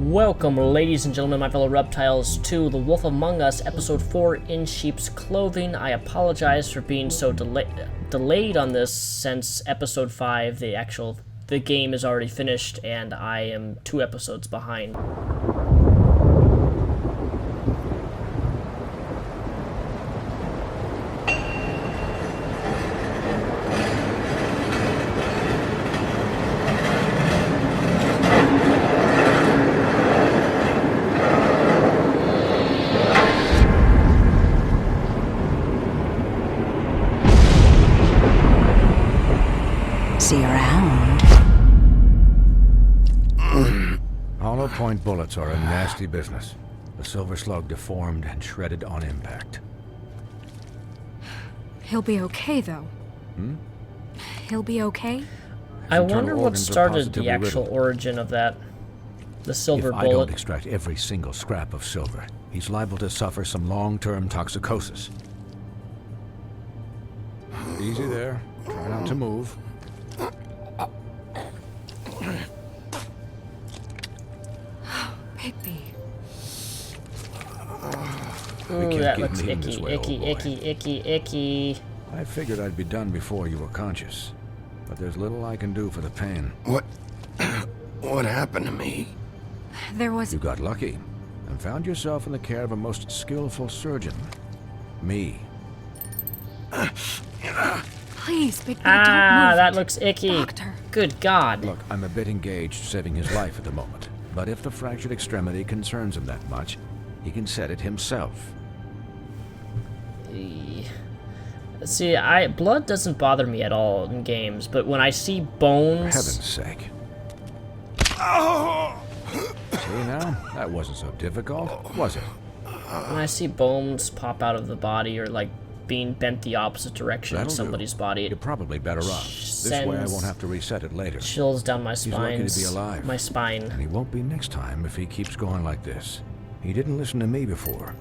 Welcome, ladies and gentlemen, my fellow reptiles, to The Wolf Among Us, Episode 4, In Sheep's Clothing. I apologize for being so delayed on this, since Episode 5, the game is already finished, and I am 2 episodes behind. See you around. Hollow point bullets are a nasty business. The silver slug deformed and shredded on impact. He'll be okay, though. He'll be okay? I wonder what started the actual origin of that. The silver bullet. If I don't extract every single scrap of silver, he's liable to suffer some long-term toxicosis. Easy there. Try not to move. Bigby. Ooh, that looks icky. I figured I'd be done before you were conscious, but there's little I can do for the pain. What happened to me? You got lucky and found yourself in the care of a most skillful surgeon. Me. Please, Bigby, don't move. That looks icky. Doctor. Good God. Look, I'm a bit engaged saving his life at the moment, but if the fractured extremity concerns him that much, he can set it himself. See, blood doesn't bother me at all in games, but when I see bones... For heaven's sake. See now? That wasn't so difficult, was it? When I see bones pop out of the body, or like being bent the opposite direction of somebody's body, You're probably better off. This way I won't have to reset it later. Chills down my spine. He's lucky to be alive. My spine. And he won't be next time if he keeps going like this. He didn't listen to me before.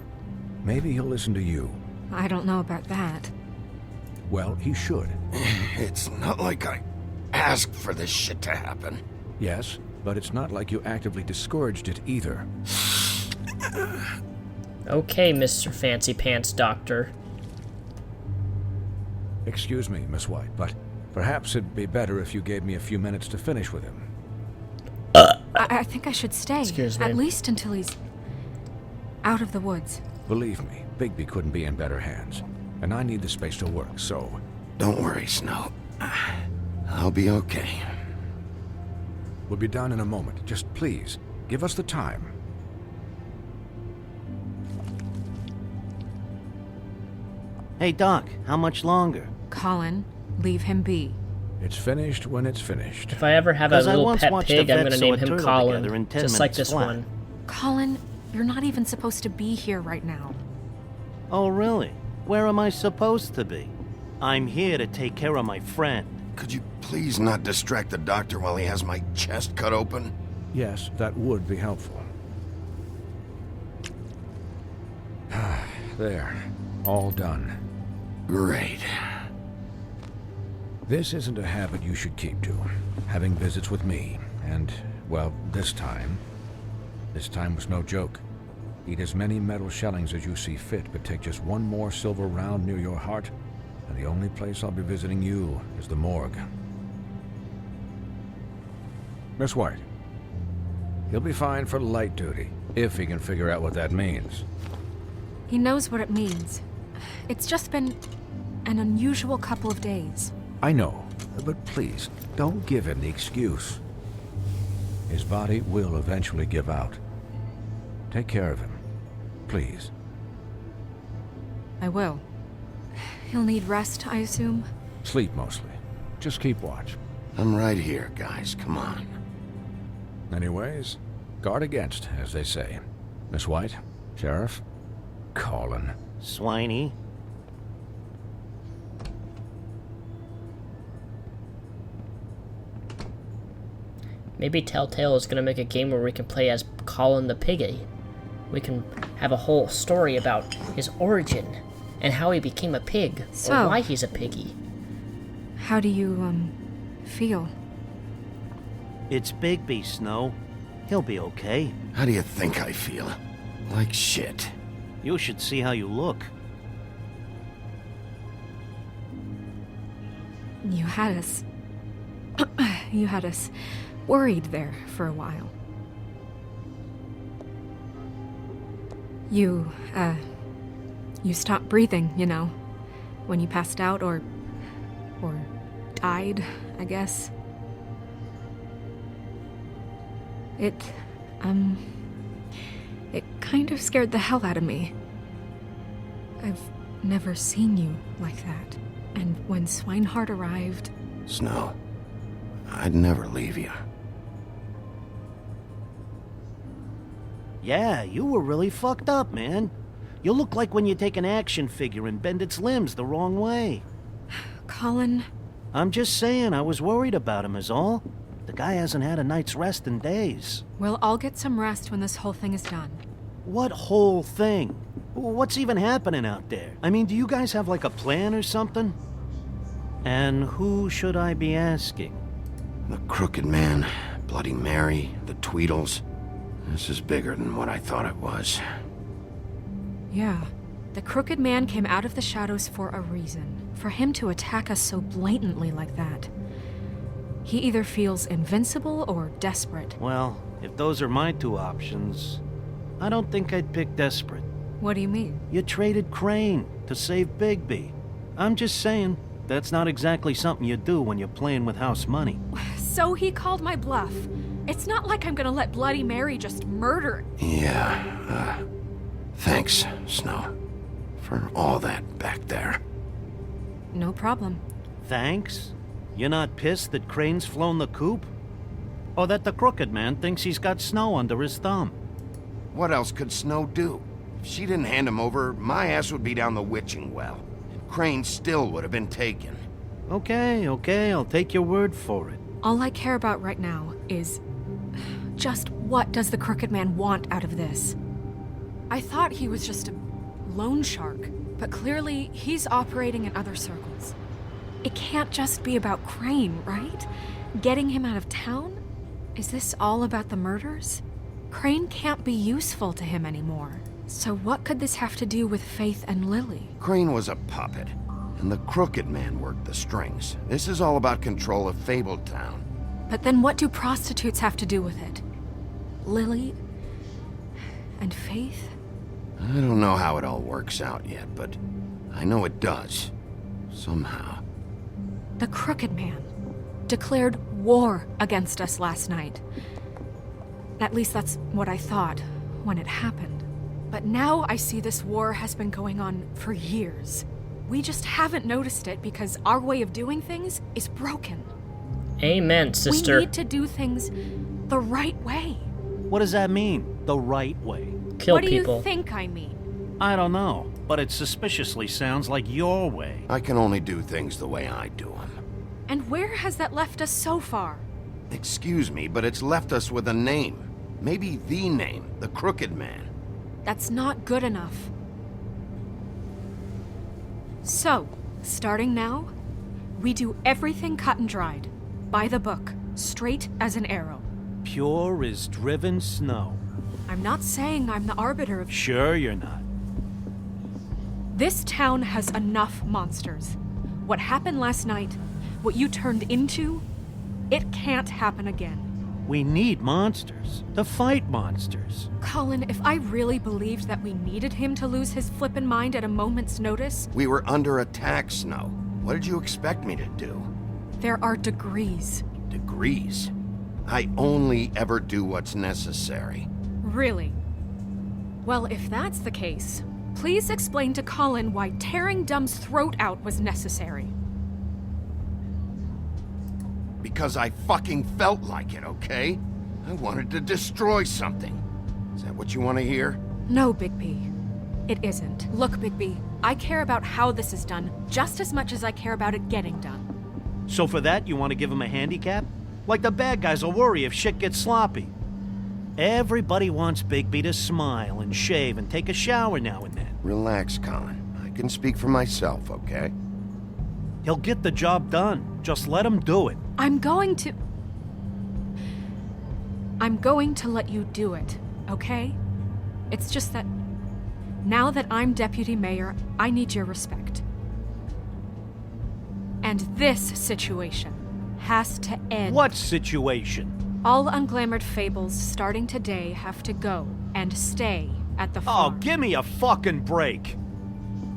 Maybe he'll listen to you. I don't know about that. Well, he should. It's not like I asked for this shit to happen. Yes, but it's not like you actively discouraged it either. Okay, Mr. Fancy Pants Doctor. Excuse me, Miss White, but perhaps it'd be better if you gave me a few minutes to finish with him. I think I should stay. Excuse me. At least until he's out of the woods. Believe me, Bigby couldn't be in better hands. And I need the space to work, so... Don't worry, Snow. I'll be okay. We'll be done in a moment. Just please, give us the time. Hey, Doc, how much longer? Colin, leave him be. It's finished when it's finished. If I ever have a little once pet watched pig, a I'm vet gonna sew name a him turtle Colin. together in 10 Just like minutes this flat. one. Colin, you're not even supposed to be here right now. Oh, really? Where am I supposed to be? I'm here to take care of my friend. Could you please not distract the doctor while he has my chest cut open? Yes, that would be helpful. There. All done. Great. This isn't a habit you should keep to. Having visits with me. And, well, this time was no joke. Eat as many metal shellings as you see fit, but take just one more silver round near your heart, and the only place I'll be visiting you is the morgue. Miss White. He'll be fine for light duty, if he can figure out what that means. He knows what it means. It's just been an unusual couple of days. I know, but please, don't give him the excuse. His body will eventually give out. Take care of him, please. I will. He'll need rest, I assume? Sleep mostly. Just keep watch. I'm right here, guys. Come on. Anyways, guard against, as they say. Miss White, Sheriff, Colin. Swiney. Maybe Telltale is gonna make a game where we can play as Colin the Piggy. We can have a whole story about his origin and how he became a pig, So, or why he's a piggy. How do you, feel? It's Bigby, Snow. He'll be okay. How do you think I feel? Like shit. You should see how you look. You had us... you had us worried there for a while. You stopped breathing, you know, when you passed out or died, I guess. It kind of scared the hell out of me. I've never seen you like that. And when Swinehart arrived... Snow, I'd never leave you. Yeah, you were really fucked up, man. You look like when you take an action figure and bend its limbs the wrong way. Colin... I'm just saying, I was worried about him is all. The guy hasn't had a night's rest in days. We'll all get some rest when this whole thing is done. What whole thing? What's even happening out there? I mean, do you guys have like a plan or something? And who should I be asking? The Crooked Man, Bloody Mary, the Tweedles. This is bigger than what I thought it was. Yeah. The Crooked Man came out of the shadows for a reason. For him to attack us so blatantly like that. He either feels invincible or desperate. Well, if those are my two options, I don't think I'd pick desperate. What do you mean? You traded Crane to save Bigby. I'm just saying, that's not exactly something you do when you're playing with house money. So he called my bluff. It's not like I'm gonna let Bloody Mary just murder... Yeah, thanks, Snow, for all that back there. No problem. Thanks? You're not pissed that Crane's flown the coop? Or that the Crooked Man thinks he's got Snow under his thumb? What else could Snow do? If she didn't hand him over, my ass would be down the witching well. And Crane still would have been taken. Okay, I'll take your word for it. All I care about right now is... just what does the Crooked Man want out of this? I thought he was just a loan shark, but clearly he's operating in other circles. It can't just be about Crane, right? Getting him out of town? Is this all about the murders? Crane can't be useful to him anymore. So what could this have to do with Faith and Lily? Crane was a puppet, and the Crooked Man worked the strings. This is all about control of Fabletown. But then what do prostitutes have to do with it? Lily? And Faith? I don't know how it all works out yet, but I know it does. Somehow. The Crooked Man declared war against us last night. At least that's what I thought when it happened. But now I see this war has been going on for years. We just haven't noticed it because our way of doing things is broken. Amen, sister. We need to do things the right way. What does that mean, the right way? Kill what people. do you think I mean? I don't know, but it suspiciously sounds like your way. I can only do things the way I do them. And where has that left us so far? Excuse me, but it's left us with a name. Maybe the name, the Crooked Man. That's not good enough. So, starting now, we do everything cut and dried. By the book, straight as an arrow. Pure as driven snow. I'm not saying I'm the arbiter of... Sure you're not. This town has enough monsters. What happened last night, what you turned into, it can't happen again. We need monsters. To fight monsters. Colin, if I really believed that we needed him to lose his flippin' mind at a moment's notice... We were under attack, Snow. What did you expect me to do? There are degrees. Degrees? I only ever do what's necessary. Really? Well, if that's the case, please explain to Colin why tearing Dumb's throat out was necessary. Because I fucking felt like it, okay? I wanted to destroy something. Is that what you want to hear? No, Bigby. It isn't. Look, Bigby, I care about how this is done just as much as I care about it getting done. So for that, you want to give him a handicap? Like the bad guys will worry if shit gets sloppy. Everybody wants Bigby to smile and shave and take a shower now and then. Relax, Colin. I can speak for myself, okay? He'll get the job done. Just let him do it. I'm going to... I'm going to let you do it, okay? It's just that now that I'm deputy mayor, I need your respect. And this situation has to end. What situation? All unglamored fables starting today have to go and stay at the farm. Oh, give me a fucking break.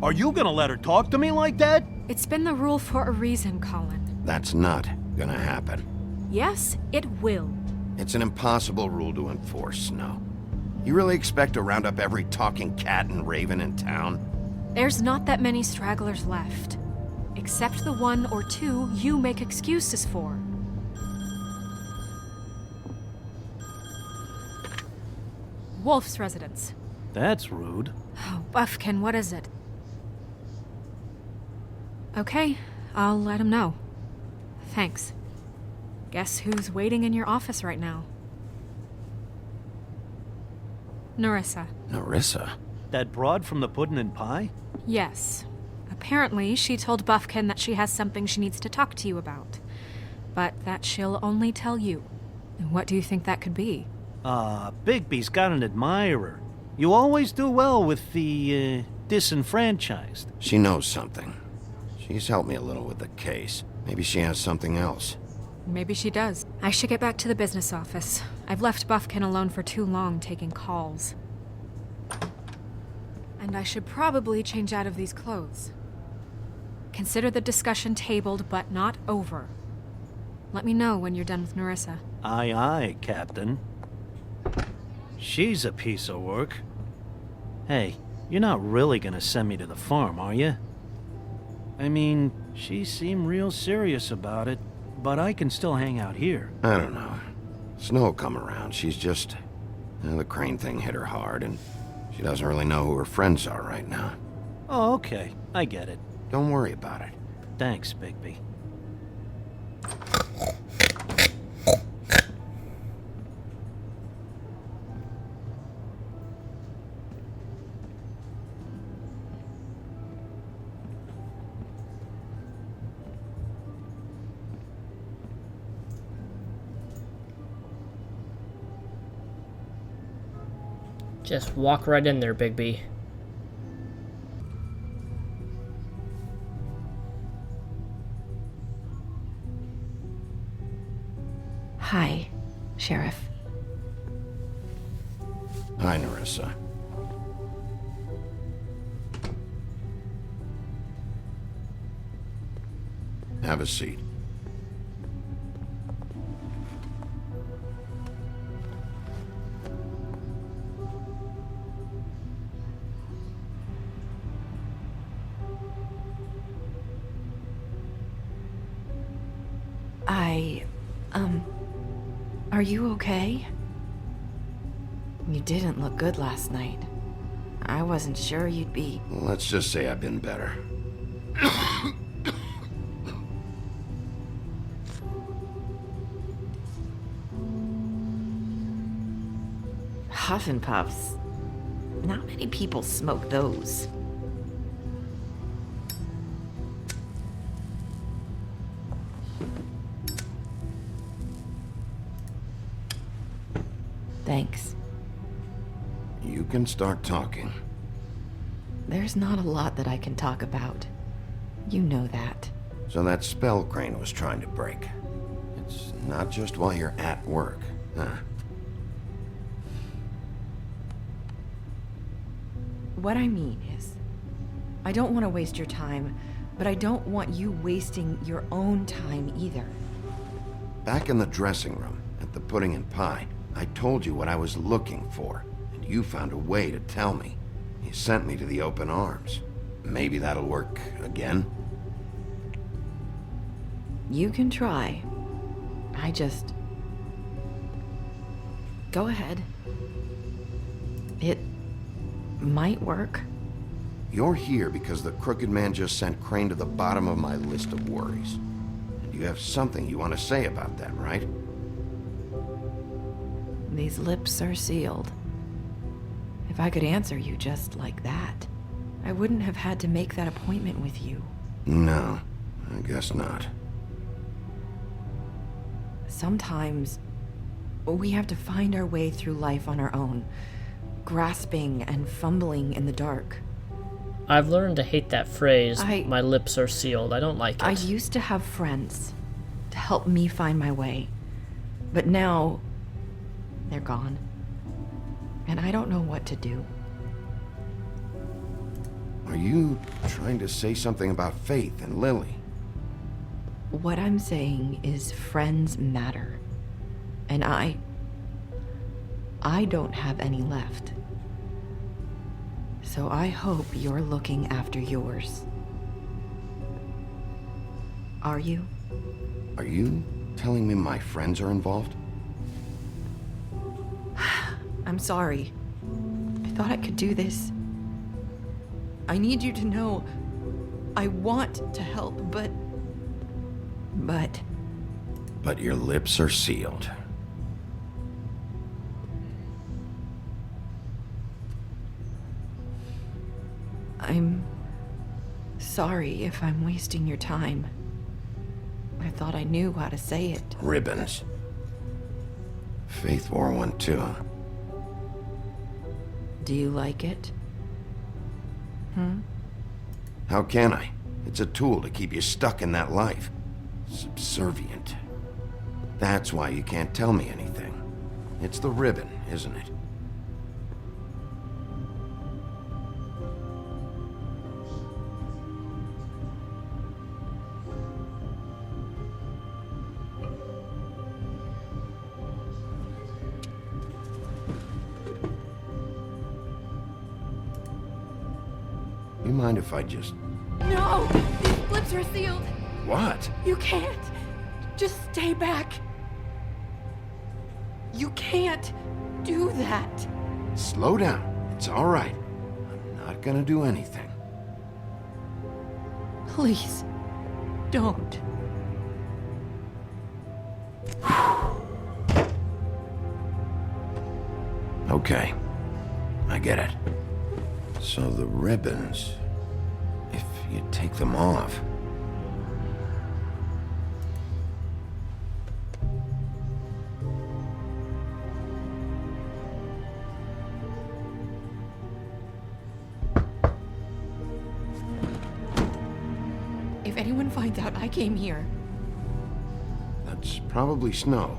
Are you gonna let her talk to me like that? It's been the rule for a reason, Colin. That's not gonna happen. Yes, it will. It's an impossible rule to enforce, Snow. You really expect to round up every talking cat and raven in town? There's not that many stragglers left. Except the one or two you make excuses for. Wolf's residence. That's rude. Oh, Buffkin, what is it? Okay, I'll let him know. Thanks. Guess who's waiting in your office right now? Narissa. Narissa? That broad from the Puddin' and Pie? Yes. Apparently, she told Buffkin that she has something she needs to talk to you about. But that she'll only tell you. And what do you think that could be? Bigby's got an admirer. You always do well with the, disenfranchised. She knows something. She's helped me a little with the case. Maybe she has something else. Maybe she does. I should get back to the business office. I've left Buffkin alone for too long taking calls. And I should probably change out of these clothes. Consider the discussion tabled, but not over. Let me know when you're done with Narissa. Aye, aye, Captain. She's a piece of work. Hey, you're not really gonna send me to the farm, are you? I mean, she seemed real serious about it, but I can still hang out here. I don't know. Snow will come around. She's just... the Crane thing hit her hard, and she doesn't really know who her friends are right now. Oh, okay. I get it. Don't worry about it. Thanks, Bigby. Just walk right in there, Bigby. Hi, Sheriff. Hi, Narissa. Have a seat. Are you okay? You didn't look good last night. I wasn't sure you'd be... Let's just say I've been better. Huff and Puffs. Not many people smoke those. Thanks. You can start talking. There's not a lot that I can talk about. You know that. So that spell Crane was trying to break. It's not just while you're at work, huh? What I mean is, I don't want to waste your time, but I don't want you wasting your own time either. Back in the dressing room, at the Pudding and Pie, I told you what I was looking for, and you found a way to tell me. You sent me to the open arms. Maybe that'll work again? You can try. I just... Go ahead. It might work. You're here because the Crooked Man just sent Crane to the bottom of my list of worries. And you have something you want to say about that, right? These lips are sealed. If I could answer you just like that, I wouldn't have had to make that appointment with you. No, I guess not. Sometimes We have to find our way through life on our own, grasping and fumbling in the dark. I've learned to hate that phrase, my lips are sealed. I don't like it. I used to have friends to help me find my way, but now they're gone, and I don't know what to do. Are you trying to say something about Faith and Lily? What I'm saying is friends matter, and I don't have any left. So I hope you're looking after yours. Are you? Are you telling me my friends are involved? I'm sorry. I thought I could do this. I need you to know I want to help, but... But your lips are sealed. I'm sorry if I'm wasting your time. I thought I knew how to say it. Ribbons. Faith wore one too. Do you like it? How can I? It's a tool to keep you stuck in that life. Subservient. That's why you can't tell me anything. It's the ribbon, isn't it? You mind if I just... No! These lips are sealed! What? You can't! Just stay back! You can't do that! Slow down. It's all right. I'm not gonna do anything. Please, don't. Okay. I get it. So the ribbons... if you take them off... If anyone finds out I came here... That's probably snow.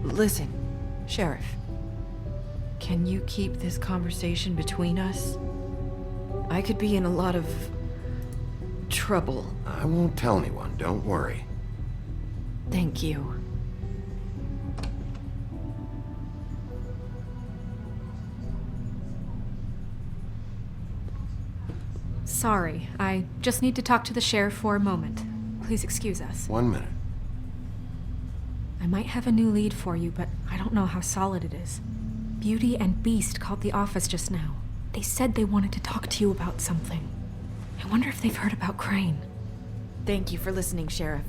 Listen, Sheriff. Can you keep this conversation between us? I could be in a lot of... trouble. I won't tell anyone, don't worry. Thank you. Sorry, I just need to talk to the sheriff for a moment. Please excuse us. 1 minute. I might have a new lead for you, but I don't know how solid it is. Beauty and Beast called the office just now. They said they wanted to talk to you about something. I wonder if they've heard about Crane. Thank you for listening, Sheriff.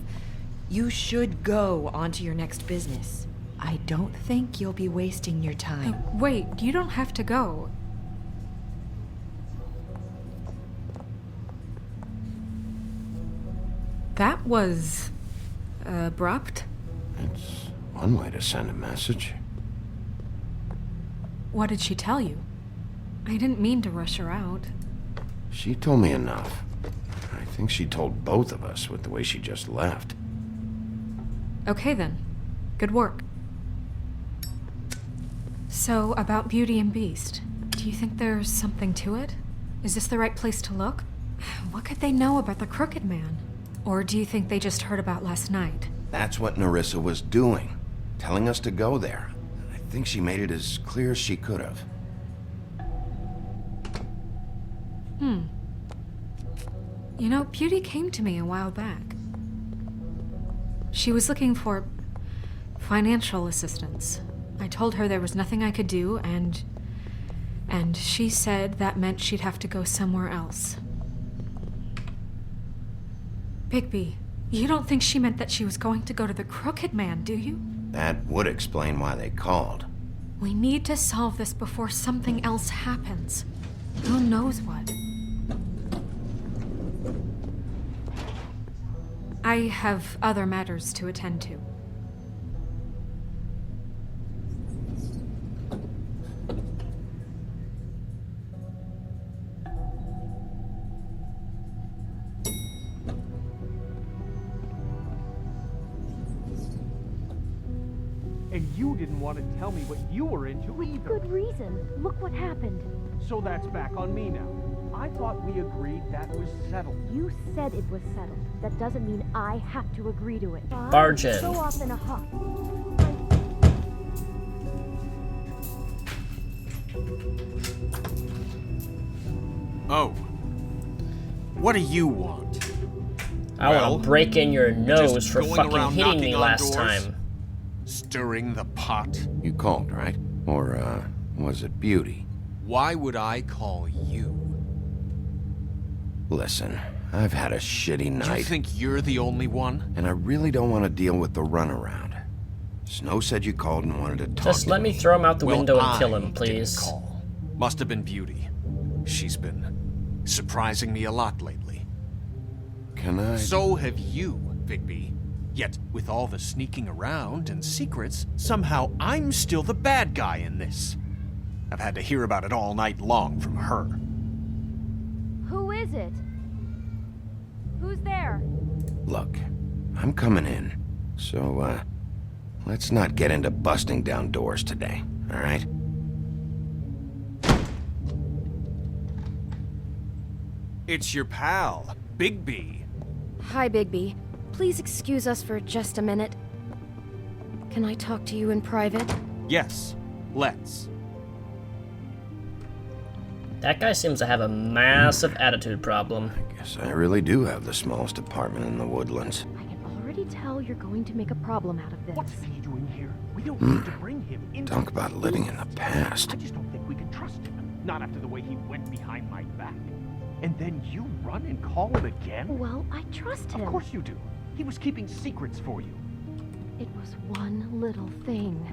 You should go on to your next business. I don't think you'll be wasting your time. Wait, you don't have to go. That was... abrupt? It's one way to send a message. What did she tell you? I didn't mean to rush her out. She told me enough. I think she told both of us with the way she just left. Okay then. Good work. So, about Beauty and Beast, do you think there's something to it? Is this the right place to look? What could they know about the Crooked Man? Or do you think they just heard about last night? That's what Narissa was doing. Telling us to go there. I think she made it as clear as she could have. You know, Beauty came to me a while back. She was looking for financial assistance. I told her there was nothing I could do, and she said that meant she'd have to go somewhere else. Bigby, you don't think she meant that she was going to go to the Crooked Man, do you? That would explain why they called. We need to solve this before something else happens. Who knows what? I have other matters to attend to. you didn't want to tell me what you were into either. Good reason. Look what happened. So that's back on me now. I thought we agreed that was settled. You said it was settled. That doesn't mean I have to agree to it. Barge in. So off in a huff. Oh. What do you want? I want to break in your nose for fucking hitting me last time. Stirring the pot? You called, right? Or, was it Beauty? Why would I call you? Listen, I've had a shitty night. You think you're the only one? And I really don't want to deal with the runaround. Snow said you called and wanted to talk Just to let me throw him out the window and kill him, please. Didn't call. Must have been Beauty. She's been surprising me a lot lately. Can I? So have you, Bigby. Yet, with all the sneaking around and secrets, somehow I'm still the bad guy in this. I've had to hear about it all night long from her. Who is it? Who's there? Look, I'm coming in. So, let's not get into busting down doors today, all right? It's your pal, Bigby. Hi, Bigby. Please excuse us for just a minute. Can I talk to you in private? Yes, let's. That guy seems to have a massive attitude problem. Guess I really do have the smallest apartment in the woodlands. I can already tell you're going to make a problem out of this. What's he doing here? We don't need to bring him into Talk about living in the past. I just don't think we can trust him. Not after the way he went behind my back. And then you run and call him again? Well, I trust him. Of course you do. He was keeping secrets for you. It was one little thing.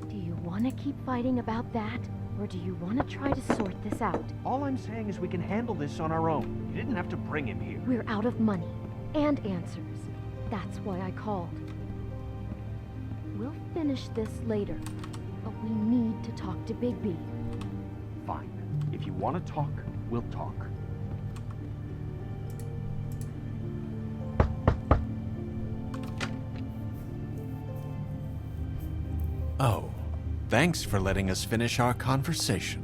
Do you want to keep fighting about that? Or do you want to try to sort this out? All I'm saying is we can handle this on our own. You didn't have to bring him here. We're out of money and answers. That's why I called. We'll finish this later, but we need to talk to Bigby. Fine. If you want to talk, we'll talk. Oh, thanks for letting us finish our conversation.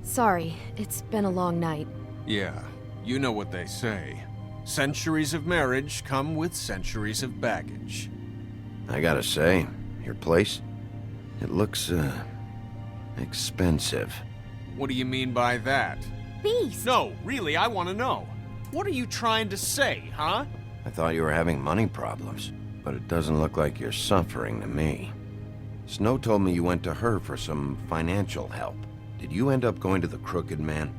Sorry, it's been a long night. Yeah, you know what they say. Centuries of marriage come with centuries of baggage. I gotta say, your place, it looks, expensive. What do you mean by that? Beast! No, really, I want to know. What are you trying to say, huh? I thought you were having money problems, but it doesn't look like you're suffering to me. Snow told me you went to her for some financial help. Did you end up going to the Crooked Man?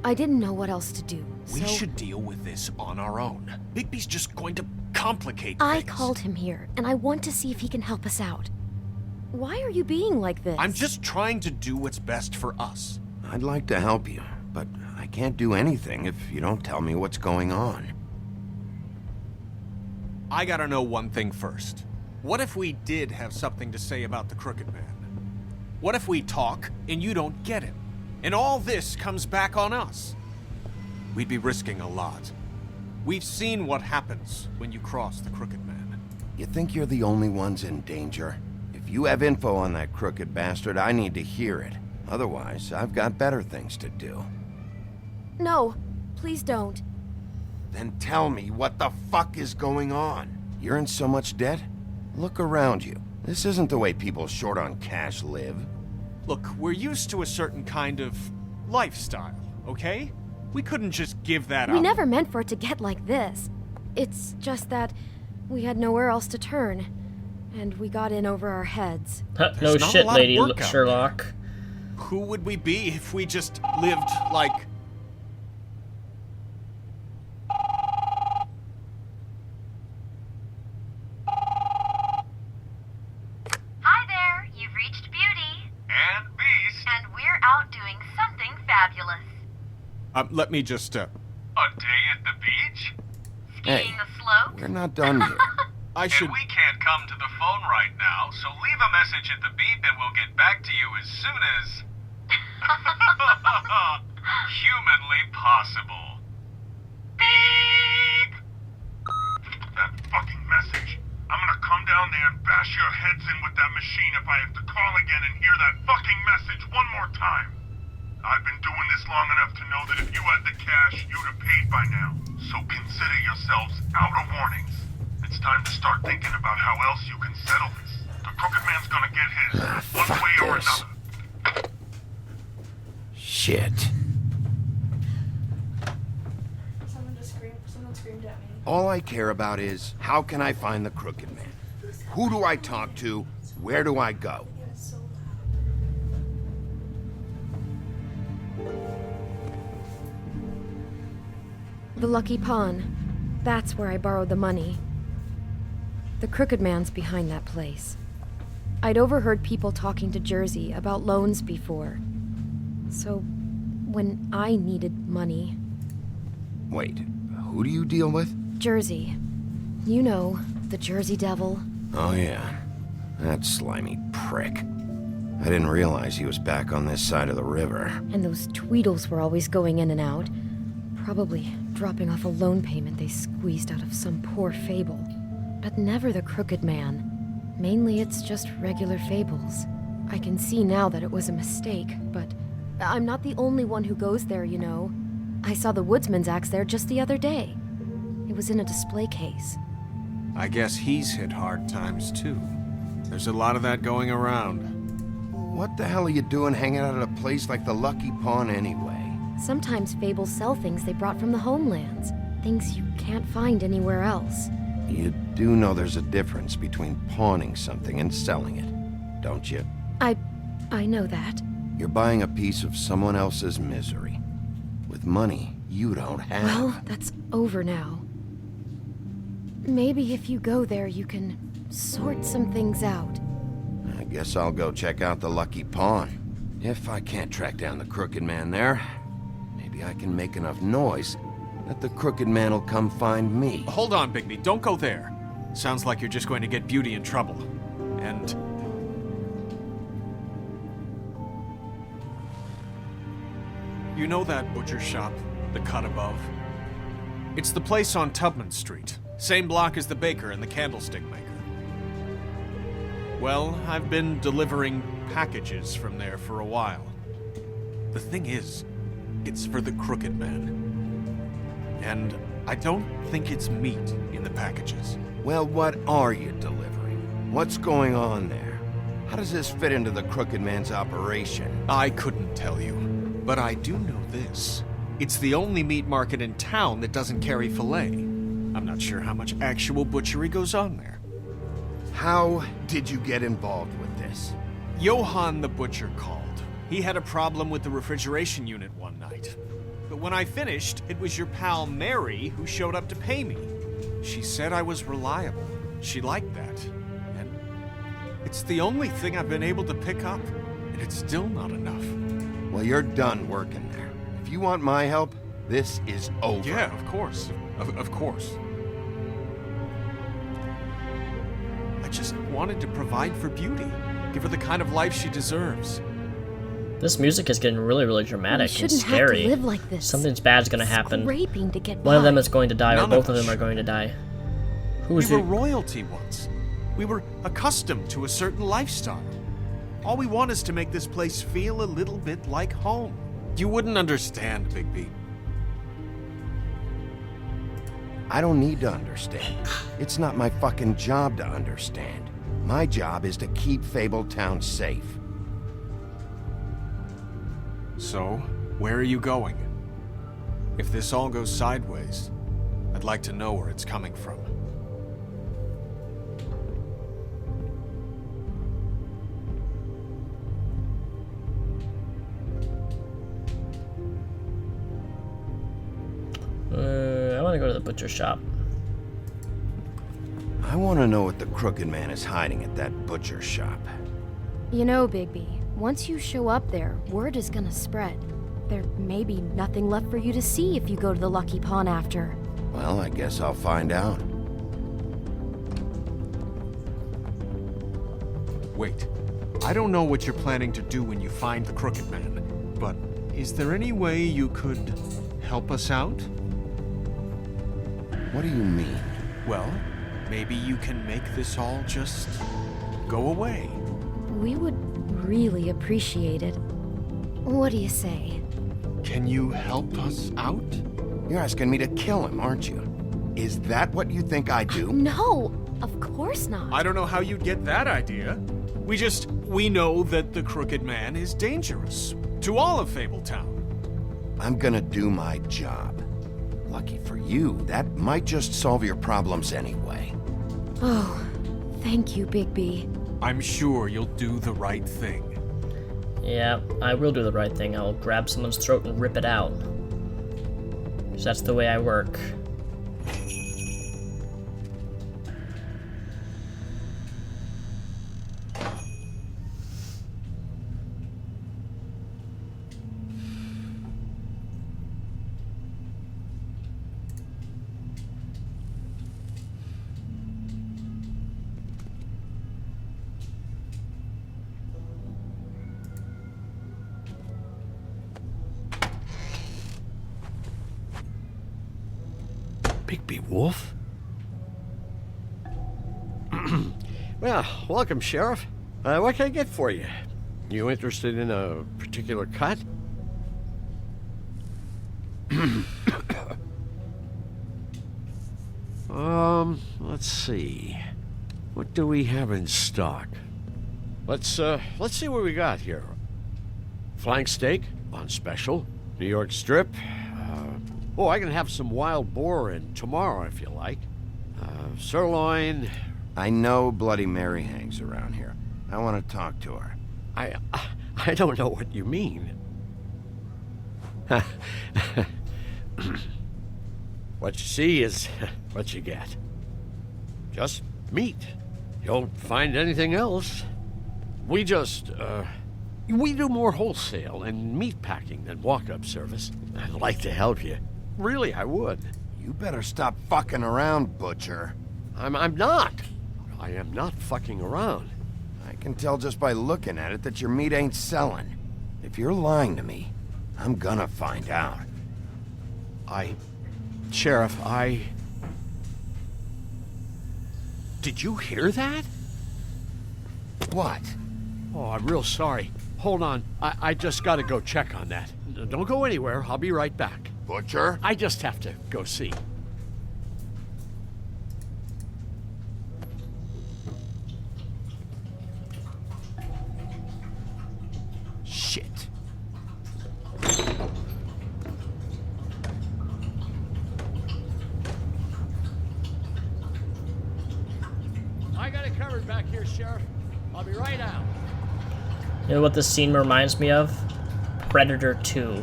I didn't know what else to do, We so should deal with this on our own. Bigby's just going to complicate I things. called him here, and I want to see if he can help us out. Why are you being like this? I'm just trying to do what's best for us. I'd like to help you, but I can't do anything if you don't tell me what's going on. I gotta know one thing first. What if we did have something to say about the Crooked Man? What if we talk and you don't get him? And all this comes back on us? We'd be risking a lot. We've seen what happens when you cross the Crooked Man. You think you're the only ones in danger? If you have info on that crooked bastard, I need to hear it. Otherwise, I've got better things to do. No, please don't. Then tell me what the fuck is going on? You're in so much debt? Look around you. This isn't the way people short on cash live. Look, we're used to a certain kind of lifestyle, okay? We couldn't just give that up. We never meant for it to get like this. It's just that we had nowhere else to turn, and we got in over our heads. No There's not a shit, lot of lady work out Sherlock. Who would we be if we just lived like... Hi there, you've reached Beauty. And Beast. And we're out doing something fabulous. let me just, A day at the beach? Skiing the slopes. We're not done here. I should... And we can't come to the phone right now, so leave a message at the beep and we'll get back to you as soon as... humanly possible. Beep! That fucking message. I'm gonna come down there and bash your heads in with that machine if I have to call again and hear that fucking message one more time. I've been doing this long enough to know that if you had the cash, you'd have paid by now. So consider yourselves out of warnings. It's time to start thinking about how else you can settle this. The Crooked Man's gonna get his, one way or another. Shit. Someone screamed at me. All I care about is, how can I find the Crooked Man? Who do I talk to? Where do I go? The Lucky Pawn. That's where I borrowed the money. The Crooked Man's behind that place. I'd overheard people talking to Jersey about loans before. So, when I needed money... Wait, who do you deal with? Jersey. You know, the Jersey Devil. Oh yeah, that slimy prick. I didn't realize he was back on this side of the river. And those Tweedles were always going in and out. Probably dropping off a loan payment they squeezed out of some poor fable. But never the Crooked Man. Mainly it's just regular fables. I can see now that it was a mistake, but I'm not the only one who goes there, you know. I saw the woodsman's axe there just the other day. It was in a display case. I guess he's hit hard times too. There's a lot of that going around. What the hell are you doing hanging out at a place like the Lucky Pawn anyway? Sometimes fables sell things they brought from the homelands. Things you can't find anywhere else. You do know there's a difference between pawning something and selling it, don't you? I know that. You're buying a piece of someone else's misery. With money you don't have. Well, that's over now. Maybe if you go there, you can sort some things out. I guess I'll go check out the Lucky Pawn. If I can't track down the Crooked Man there, maybe I can make enough noise that the Crooked Man will come find me. Hold on, Bigby. Don't go there. Sounds like you're just going to get Beauty in trouble. And... you know that butcher shop, the cut above? It's the place on Tubman Street. Same block as the baker and the candlestick maker. Well, I've been delivering packages from there for a while. The thing is, it's for the Crooked Man. And I don't think it's meat in the packages. Well, what are you delivering? What's going on there? How does this fit into the Crooked Man's operation? I couldn't tell you, but I do know this. It's the only meat market in town that doesn't carry filet. I'm not sure how much actual butchery goes on there. How did you get involved with this? Johann the butcher called. He had a problem with the refrigeration unit one night. But when I finished, it was your pal Mary who showed up to pay me. She said I was reliable. She liked that. And it's the only thing I've been able to pick up, and it's still not enough. Well, you're done working there. If you want my help, this is over. Yeah, of course. Of course. I just wanted to provide for Beauty. Give her the kind of life she deserves. This music is getting really, really dramatic and scary. Have to live like this. Something's bad's gonna happen. Scraping to get One of them by. is going to die, or None both of of them us. are going to die. We were royalty once. We were accustomed to a certain lifestyle. All we want is to make this place feel a little bit like home. You wouldn't understand, Bigby. I don't need to understand. It's not my fucking job to understand. My job is to keep Fabletown safe. So, where are you going? If this all goes sideways, I'd like to know where it's coming from. I want to go to the butcher shop. I want to know what the Crooked Man is hiding at that butcher shop. You know, Bigby, once you show up there, word is gonna spread. There may be nothing left for you to see if you go to the Lucky Pawn after. Well, I guess I'll find out. Wait, I don't know what you're planning to do when you find the Crooked Man, but is there any way you could help us out? What do you mean? Well, Maybe you can make this all just go away. We would really appreciate it. What do you say? Can you help us out? You're asking me to kill him, aren't you? Is that what you think I do? No, of course not. I don't know how you'd get that idea. We know that the Crooked Man is dangerous to all of Fabletown. I'm gonna do my job. Lucky for you, that might just solve your problems anyway. Oh, thank you, Bigby. I'm sure you'll do the right thing. Yeah, I will do the right thing. I'll grab someone's throat and rip it out. 'Cause that's the way I work. Bigby Wolf? Well, welcome, Sheriff. What can I get for you? You interested in a particular cut? Let's see. What do we have in stock? Let's see what we got here. Flank steak on special. New York strip. Oh, I can have some wild boar in tomorrow if you like. Sirloin. I know Bloody Mary hangs around here. I want to talk to her. I don't know what you mean. What you see is what you get. Just meat. You don't find anything else. We do more wholesale and meat packing than walk-up service. I'd like to help you. Really, I would. You better stop fucking around, Butcher. I'm not. I am not fucking around. I can tell just by looking at it that your meat ain't selling. If you're lying to me, I'm gonna find out. Sheriff, Did you hear that? What? Oh, I'm real sorry. Hold on. I just gotta go check on that. Don't go anywhere. I'll be right back. Butcher? I just have to go see. Shit. I got it covered back here, Sheriff. I'll be right out. You know what this scene reminds me of? Predator 2.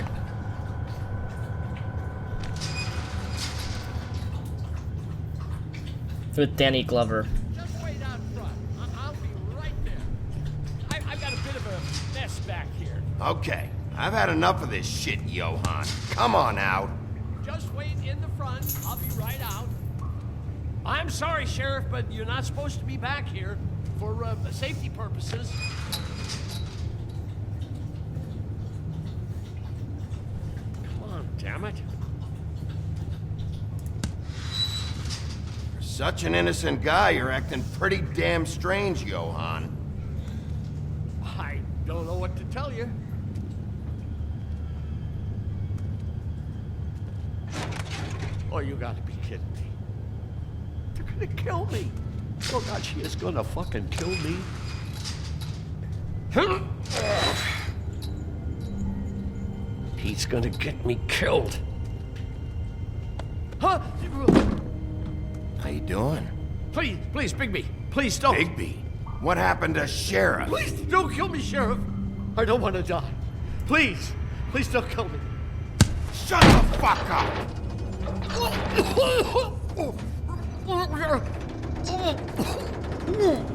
With Danny Glover. Just wait out front. I'll be right there. I've got a bit of a mess back here. Okay, I've had enough of this shit, Johan. Come on out. Just wait in the front. I'll be right out. I'm sorry, Sheriff, but you're not supposed to be back here for safety purposes. Come on, damn it. Such an innocent guy, you're acting pretty damn strange, Johan. I don't know what to tell you. Oh, you gotta be kidding me. They're gonna kill me. Oh God, she is gonna fucking kill me. He's gonna get me killed. Huh? How you doing? Please, Bigby. Please don't. Bigby? What happened to Sheriff? Please don't kill me, Sheriff. I don't want to die. Please don't kill me. Shut the fuck up!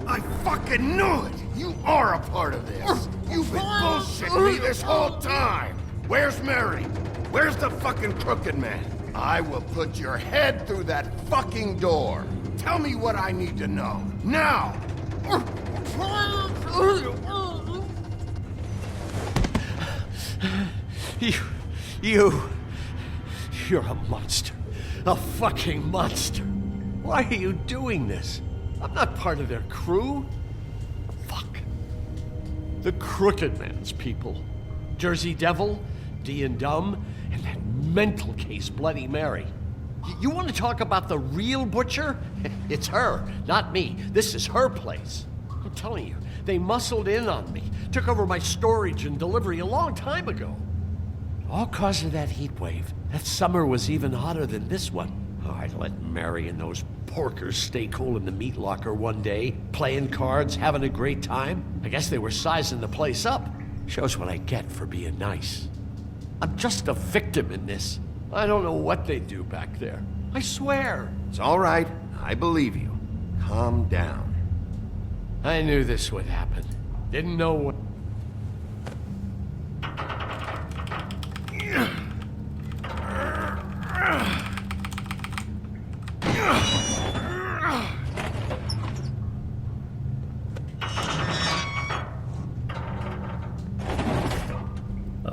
I fucking knew it! You are a part of this! You've been bullshitting me this whole time! Where's Mary? Where's the fucking Crooked Man? I will put your head through that fucking door! Tell me what I need to know, now! You're a monster. A fucking monster. Why are you doing this? I'm not part of their crew. Fuck. The Crooked Man's people. Jersey Devil, D and Dumb, and that mental case Bloody Mary. You want to talk about the real butcher? It's her, not me. This is her place. I'm telling you, they muscled in on me, took over my storage and delivery a long time ago. All cause of that heat wave. That summer was even hotter than this one. Oh, I let Mary and those porkers stay cool in the meat locker one day, playing cards, having a great time. I guess they were sizing the place up. Shows what I get for being nice. I'm just a victim in this. I don't know what they do back there. I swear. It's all right. I believe you. Calm down. I knew this would happen. Didn't know what...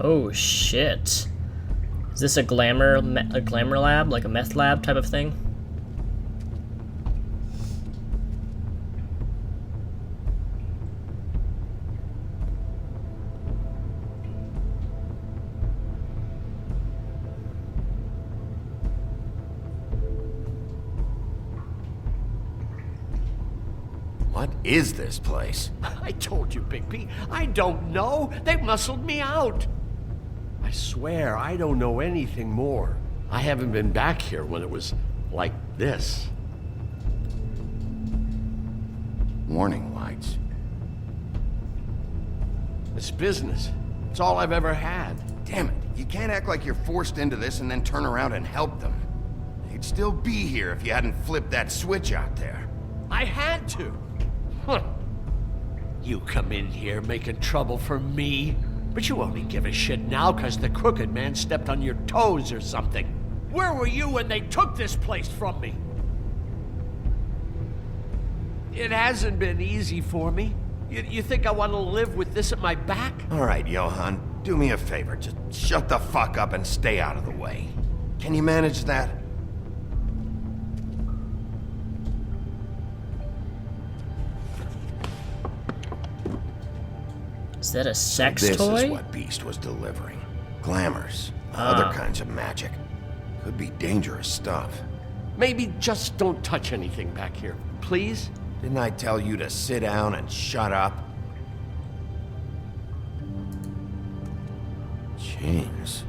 Oh shit. Is this a glamour lab, like a meth lab type of thing? What is this place? I told you, Bigby. I don't know. They muscled me out. I swear, I don't know anything more. I haven't been back here when it was like this. Warning lights. It's business. It's all I've ever had. Damn it. You can't act like you're forced into this and then turn around and help them. They'd still be here if you hadn't flipped that switch out there. I had to. Huh. You come in here making trouble for me, but you only give a shit now because the Crooked Man stepped on your toes or something. Where were you when they took this place from me? It hasn't been easy for me. You think I want to live with this at my back? All right, Johan, do me a favor. Just shut the fuck up and stay out of the way. Can you manage that? Is that a sex This toy? is what Beast was delivering. Glamours, other kinds of magic. Could be dangerous stuff. Maybe just don't touch anything back here, please? Didn't I tell you to sit down and shut up? Chains.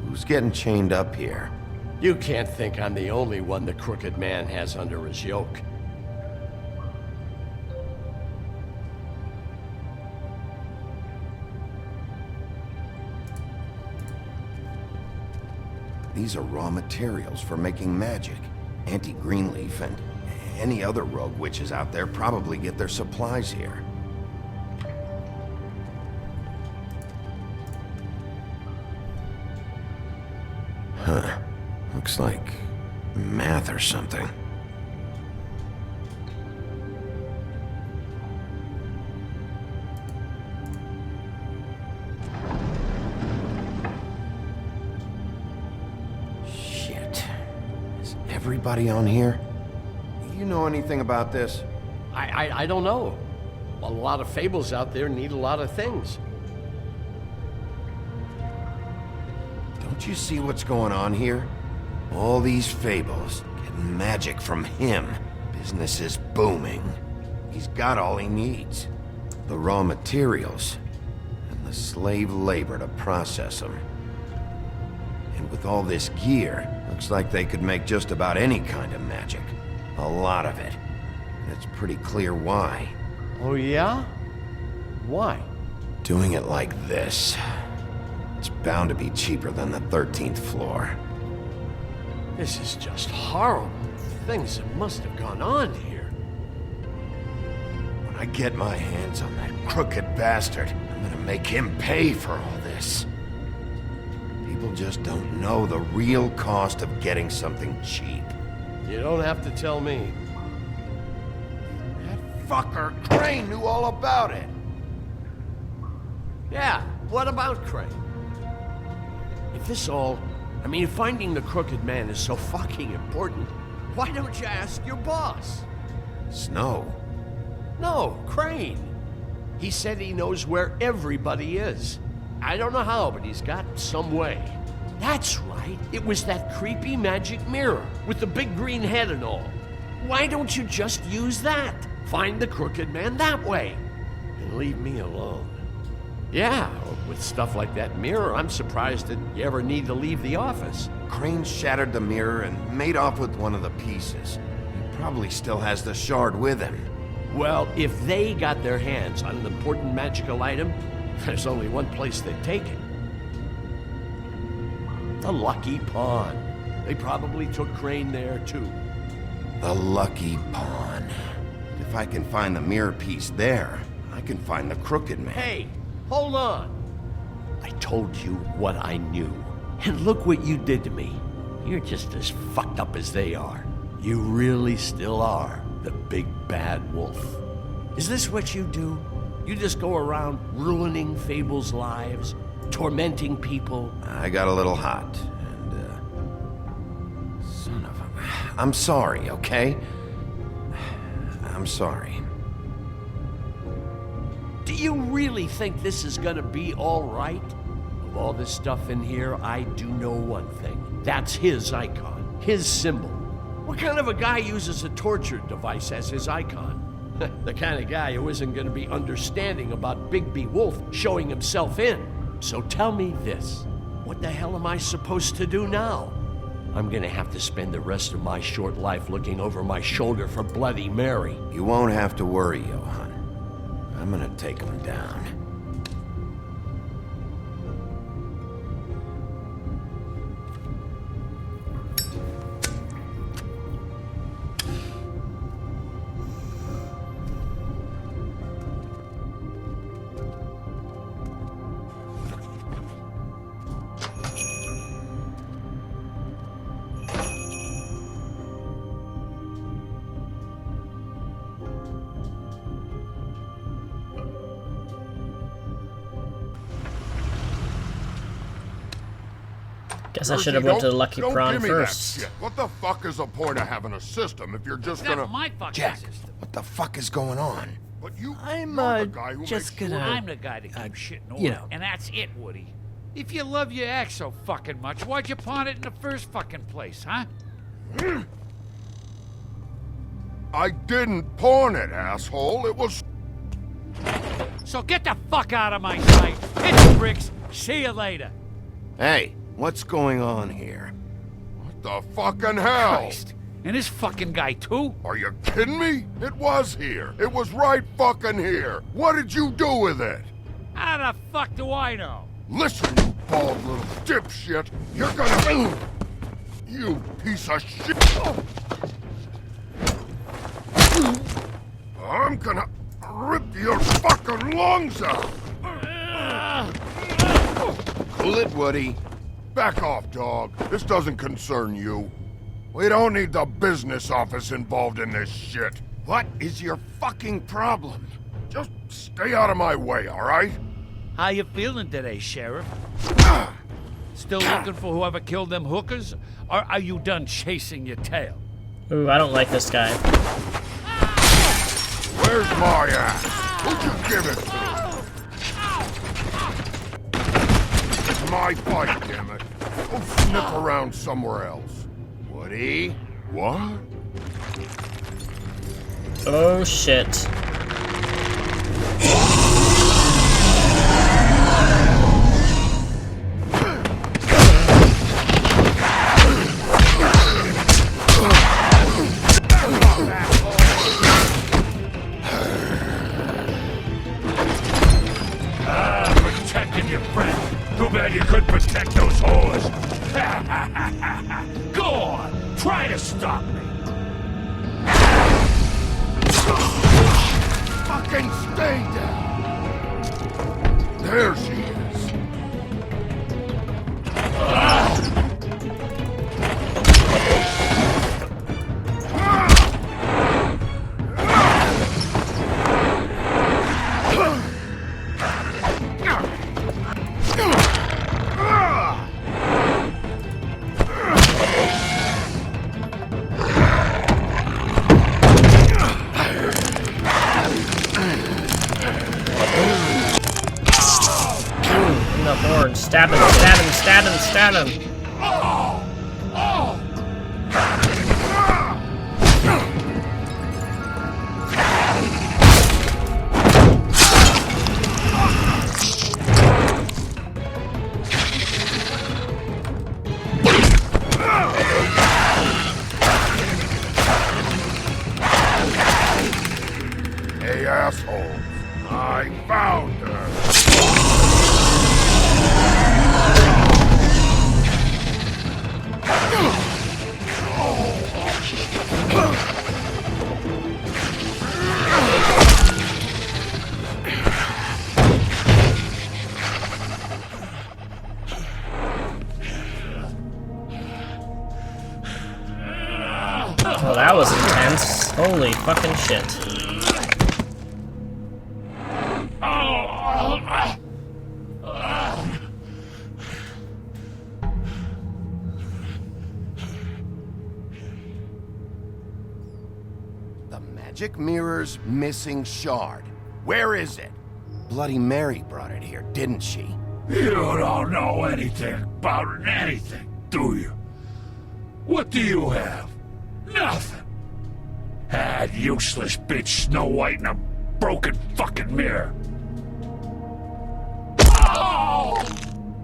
Who's getting chained up here? You can't think I'm the only one the Crooked Man has under his yoke. These are raw materials for making magic. Auntie Greenleaf and any other rogue witches out there probably get their supplies here. Huh. Looks like math or something. Everybody on here? You know anything about this? I don't know. A lot of fables out there need a lot of things. Don't you see what's going on here? All these fables, getting magic from him. Business is booming. He's got all he needs. The raw materials, and the slave labor to process them. And with all this gear, looks like they could make just about any kind of magic. A lot of it. And it's pretty clear why. Oh yeah? Why? Doing it like this. It's bound to be cheaper than the 13th floor. This is just horrible. Things that must have gone on here. When I get my hands on that crooked bastard, I'm gonna make him pay for all this. People just don't know the real cost of getting something cheap. You don't have to tell me. That fucker Crane knew all about it. Yeah, what about Crane? If this all... I mean, finding the Crooked Man is so fucking important, Why don't you ask your boss? Snow? No, Crane. He said he knows where everybody is. I don't know how, but he's got some way. That's right. It was that creepy magic mirror with the big green head and all. Why don't you just use that? Find the crooked man that way. And leave me alone. Yeah, with stuff like that mirror, I'm surprised that you ever need to leave the office. Crane shattered the mirror and made off with one of the pieces. He probably still has the shard with him. Well, if they got their hands on an important magical item, there's only one place they'd take it. The Lucky Pawn. They probably took Crane there, too. The Lucky Pawn. If I can find the mirror piece there, I can find the crooked man. Hey, hold on. I told you what I knew. And look what you did to me. You're just as fucked up as they are. You really still are the big bad wolf. Is this what you do? You just go around ruining Fable's lives, tormenting people? I got a little hot, and, son of a... I'm sorry, okay? I'm sorry. Do you really think this is gonna be all right? Of all this stuff in here, I do know one thing. That's his icon, his symbol. What kind of a guy uses a torture device as his icon? The kind of guy who isn't gonna be understanding about Bigby Wolf showing himself in. So tell me this, what the hell am I supposed to do now? I'm gonna have to spend the rest of my short life looking over my shoulder for Bloody Mary. You won't have to worry, Johan. I'm gonna take him down. Guess I should have went to the Lucky Prawn first. That shit. What the fuck is the point of having a system if you're just gonna... That's my fucking Jack, system. what the fuck is going on? But you, I'm, you're the guy who just makes gonna... I'm the guy to keep shit in order, you know. and that's it, Woody. If you love your ex so fucking much, why'd you pawn it in the first fucking place, huh? I didn't pawn it, asshole. It was... So get the fuck out of my sight. Hit the bricks. See you later. Hey, what's going on here? What the fucking hell? Christ. And this fucking guy, too? Are you kidding me? It was here. It was right fucking here. What did you do with it? How the fuck do I know? Listen, you bald little dipshit. You're gonna... You piece of shit. I'm gonna rip your fucking lungs out. Cool it, Woody. Back off, dog. This doesn't concern you. We don't need the business office involved in this shit. What is your fucking problem? Just stay out of my way, all right? How you feeling today, Sheriff? Still looking for whoever killed them hookers? Or are you done chasing your tail? Ooh, I don't like this guy. Where's my ass? Who'd you give it to? It's my fight, damn it. Go sniff around somewhere else. Woody? What? Oh shit. Protecting your friend. Too bad you couldn't protect those whores. Go on, try to stop me. Fucking stay down. There she is. horn. Stab him, stab him, stab him, stab him. Hey, asshole. I found her. Oh, that was intense. Holy fucking shit. The magic mirror's missing shard. Where is it? Bloody Mary brought it here, didn't she? You don't know anything about anything, do you? What do you have? Nothing. That useless bitch Snow White in a broken fucking mirror. Oh!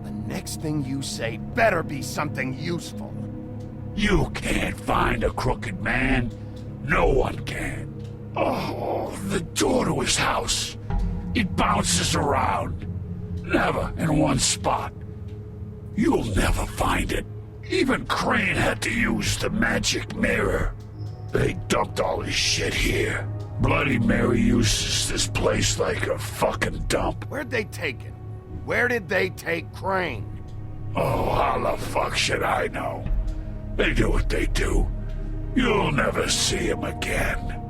The next thing you say better be something useful. You can't find a crooked man. No one can. Oh, the door to his house. It bounces around. Never in one spot. You'll never find it. Even Crane had to use the magic mirror. They dumped all his shit here. Bloody Mary uses this place like a fucking dump. Where'd they take it? Where did they take Crane? Oh, how the fuck should I know? They do what they do. You'll never see him again.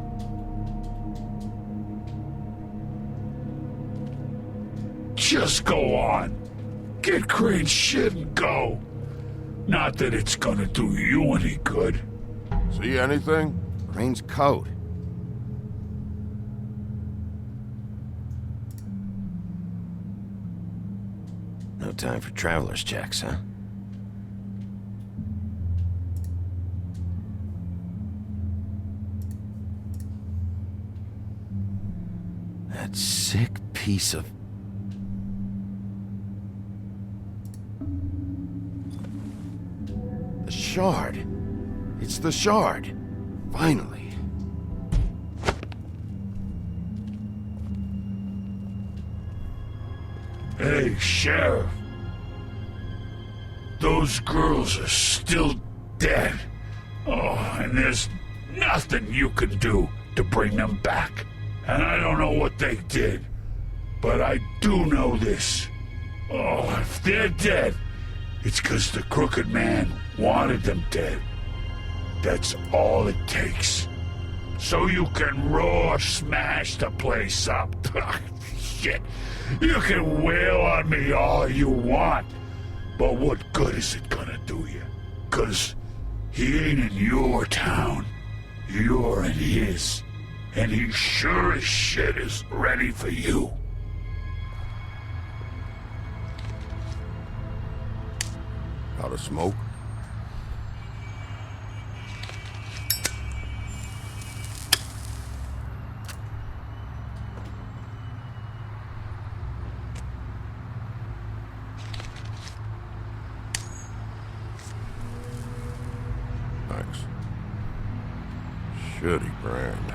Just go on. Get Crane's shit and go. Not that it's gonna do you any good. See anything? Crane's coat. No time for traveler's checks, huh? That sick piece of... The shard. It's the shard. Finally. Hey, Sheriff. Those girls are still dead. Oh, and there's nothing you can do to bring them back. And I don't know what they did, but I do know this. Oh, if they're dead, it's 'cause the Crooked Man wanted them dead. That's all it takes. So you can smash the place up. Shit. You can wail on me all you want, but what good is it gonna do you? 'Cause he ain't in your town. You're in his. And he sure as shit is ready for you. Got a smoke? Thanks. Shitty brand.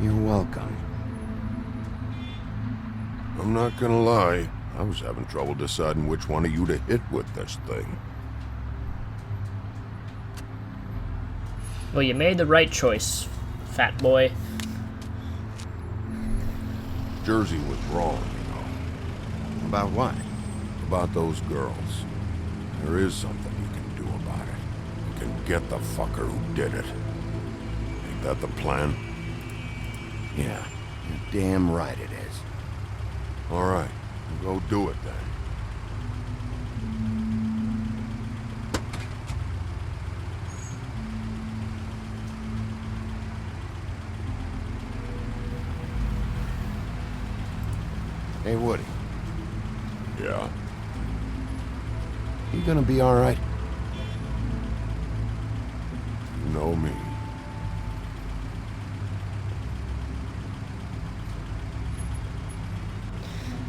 You're welcome. I'm not gonna lie. I was having trouble deciding which one of you to hit with this thing. Well, you made the right choice, fat boy. Jersey was wrong, you know. About what? About those girls. There is something you can do about it. You can get the fucker who did it. Ain't that the plan? Yeah, you're damn right it is. All right, go do it then. Hey, Woody. Yeah? You gonna be alright? You know me.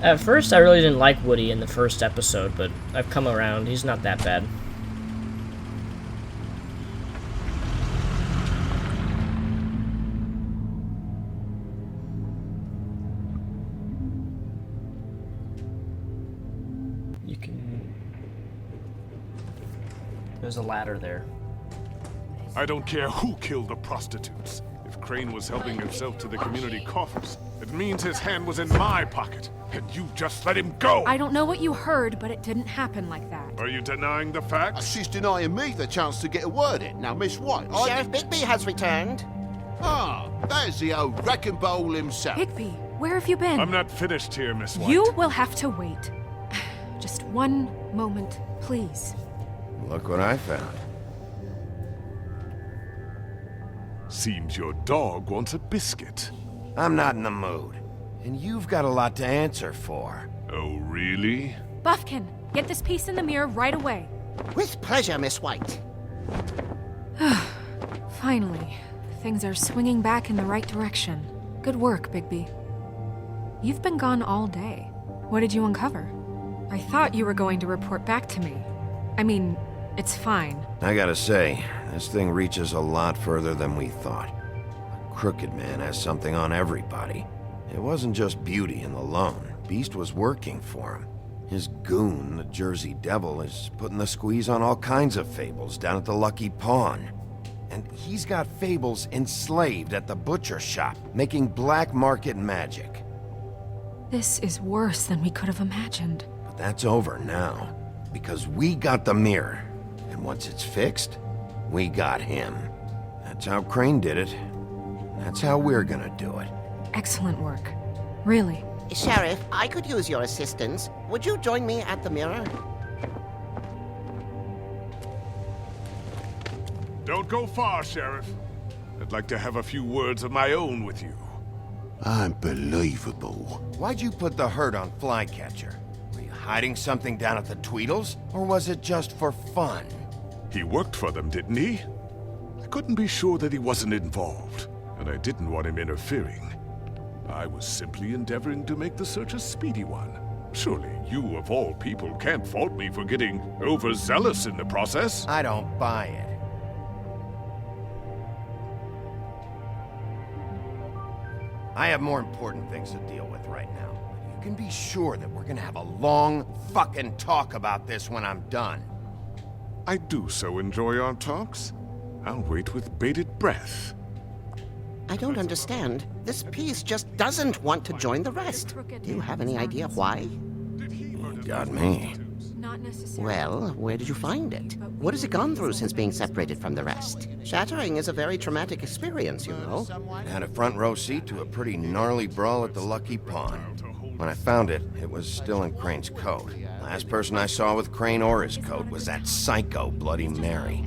At first, I really didn't like Woody in the first episode, but I've come around. He's not that bad. You can... There's a ladder there. I don't care who killed the prostitutes. If Crane was helping himself to the community coffers, it means his hand was in my pocket, and you just let him go! I don't know what you heard, but it didn't happen like that. Are you denying the facts? She's denying me the chance to get a word in. Now, Miss White, Sheriff Bigby has returned. Ah, there's the old wrecking bowl himself. Bigby, where have you been? I'm not finished here, Miss White. You will have to wait. Just one moment, please. Look what I found. Seems your dog wants a biscuit. I'm not in the mood. And you've got a lot to answer for. Oh, really? Buffkin, get this piece in the mirror right away. With pleasure, Miss White. Finally, things are swinging back in the right direction. Good work, Bigby. You've been gone all day. What did you uncover? I thought you were going to report back to me. I mean, it's fine. I gotta say, this thing reaches a lot further than we thought. The Crooked Man has something on everybody. It wasn't just Beauty and the Lone. Beast was working for him. His goon, the Jersey Devil, is putting the squeeze on all kinds of fables down at the Lucky Pawn. And he's got fables enslaved at the butcher shop, making black market magic. This is worse than we could have imagined. But that's over now, because we got the mirror. And once it's fixed, we got him. That's how Crane did it. That's how we're gonna do it. Excellent work. Really. Sheriff, I could use your assistance. Would you join me at the mirror? Don't go far, Sheriff. I'd like to have a few words of my own with you. Unbelievable. Why'd you put the hurt on Flycatcher? Were you hiding something down at the Tweedles? Or was it just for fun? He worked for them, didn't he? I couldn't be sure that he wasn't involved, and I didn't want him interfering. I was simply endeavoring to make the search a speedy one. Surely you, of all people, can't fault me for getting overzealous in the process. I don't buy it. I have more important things to deal with right now. You can be sure that we're gonna have a long fucking talk about this when I'm done. I do so enjoy our talks. I'll wait with bated breath. I don't understand. This piece just doesn't want to join the rest. Do you have any idea why? Got me. Not necessarily. Well, where did you find it? What has it gone through since being separated from the rest? Shattering is a very traumatic experience, you know. Had a front row seat to a pretty gnarly brawl at the Lucky Pawn. When I found it, it was still in Crane's coat. Last person I saw with Crane or his coat was that psycho Bloody Mary.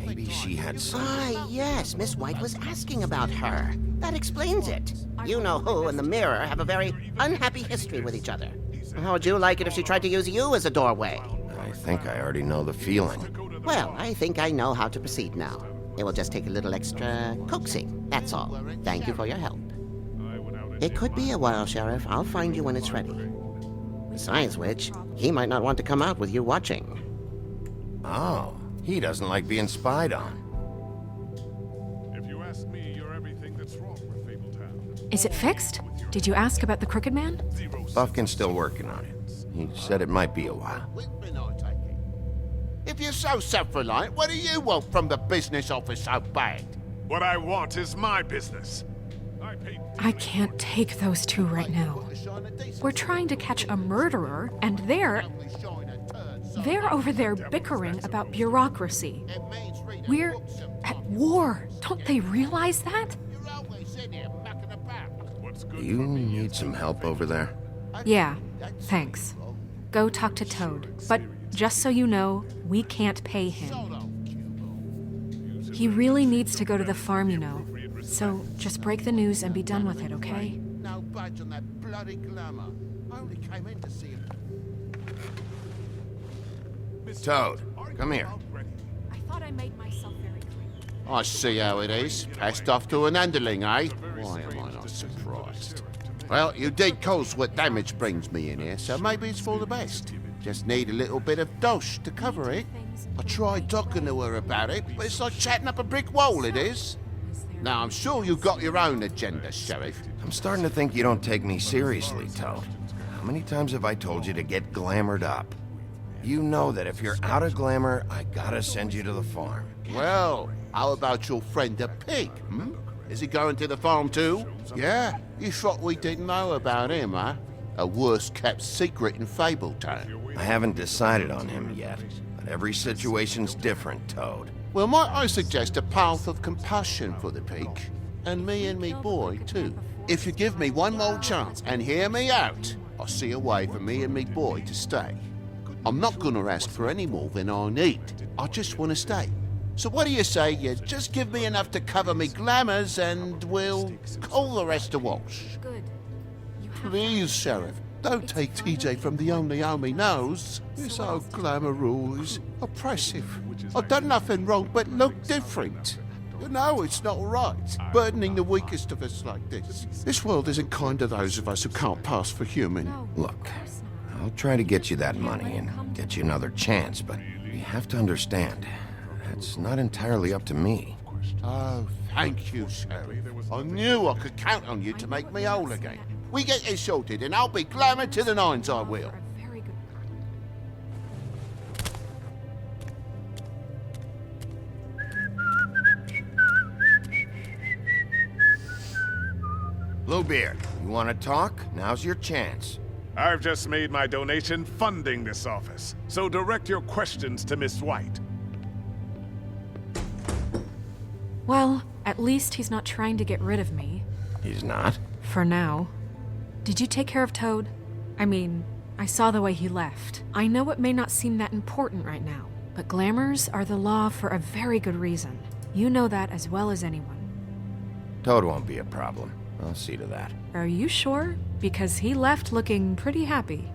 Maybe she had some... Ah, yes, Miss White was asking about her. That explains it. You know who and the mirror have a very unhappy history with each other. How would you like it if she tried to use you as a doorway? I think I already know the feeling. Well, I think I know how to proceed now. It will just take a little extra coaxing, that's all. Thank you for your help. It could be a while, Sheriff. I'll find you when it's ready. Besides which, he might not want to come out with you watching. Oh, he doesn't like being spied on. If you ask me, you're everything that's wrong with Fabletown. Is it fixed? Did you ask about the Crooked Man? Buffkin's still working on it. He said it might be a while. If you're so self-reliant, what do you want from the business office so bad? What I want is my business. I can't take those two right now. We're trying to catch a murderer, and they're over there bickering about bureaucracy. We're at war. Don't they realize that? You need some help over there? Yeah, thanks. Go talk to Toad. But just so you know, we can't pay him. He really needs to go to the farm, you know. So just break the news and be done with it, okay? no budge on that bloody glamour. I only came in to see him. Toad, come here. I thought I made myself very clear. I see how it is. Passed off to an underling, eh? Why am I not surprised? Well, you did cause what damage brings me in here, so maybe it's for the best. Just need a little bit of dosh to cover it. I tried talking to her about it, but it's like chatting up a brick wall, it is. Now, I'm sure you've got your own agenda, Sheriff. I'm starting to think you don't take me seriously, Toad. How many times have I told you to get glamored up? You know that if you're out of glamour, I gotta send you to the farm. Well, how about your friend the pig, hmm? Is he going to the farm too? Yeah? You thought we didn't know about him, huh? A worst-kept secret in Fabletown. I haven't decided on him yet, but every situation's different, Toad. Well, might I suggest a path of compassion for the pig? And me boy, too. If you give me one more chance and hear me out, I'll see a way for me and me boy to stay. I'm not gonna ask for any more than I need. I just want to stay. So what do you say you just give me enough to cover me glamours and we'll call the rest a wash? Good. Please, Sheriff, don't take TJ from the only home he knows. This old glamour rule is oppressive. I've done nothing wrong but look different. You know it's not right, burdening the weakest of us like this. This world isn't kind to those of us who can't pass for human. Look, I'll try to get you that money and get you another chance, but you have to understand, that's not entirely up to me. Oh, thank you, Sheriff. I knew I could count on you to make me whole again. We get this sorted, and I'll be glamour to the nines, I will. Bluebeard, you want to talk? Now's your chance. I've just made my donation funding this office, so direct your questions to Miss White. Well, at least he's not trying to get rid of me. He's not? For now. Did you take care of Toad? I mean, I saw the way he left. I know it may not seem that important right now, but glamours are the law for a very good reason. You know that as well as anyone. Toad won't be a problem. I'll see to that. Are you sure? Because he left looking pretty happy.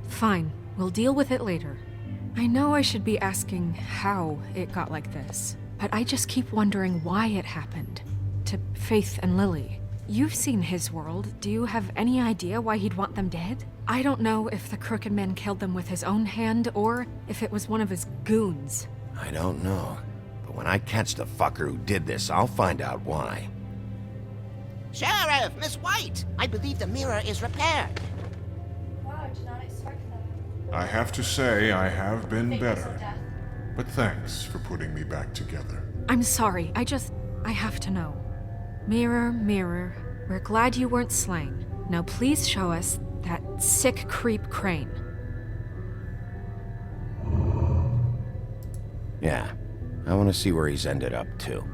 Fine, we'll deal with it later. I know I should be asking how it got like this, but I just keep wondering why it happened. To Faith and Lily. You've seen his world. Do you have any idea why he'd want them dead? I don't know if the Crooked Man killed them with his own hand or if it was one of his goons. I don't know. But when I catch the fucker who did this, I'll find out why. Sheriff, Miss White! I believe the mirror is repaired. Wow, I did not expect that. I have to say I have been better. But thanks for putting me back together. I'm sorry, I have to know. Mirror, mirror, we're glad you weren't slain. Now please show us that sick creep Crane. Yeah, I want to see where he's ended up, too.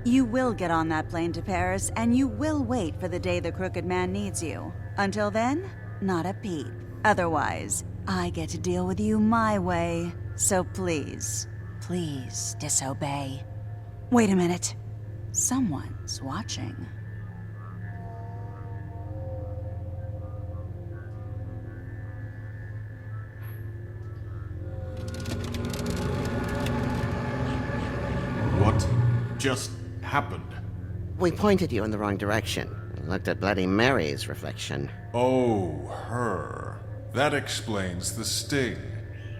You will get on that plane to Paris, and you will wait for the day the Crooked Man needs you. Until then, not a peep. Otherwise, I get to deal with you my way. So please, please disobey. Wait a minute. Someone's watching. What just happened? We pointed you in the wrong direction and looked at Bloody Mary's reflection. Oh, her. That explains the sting.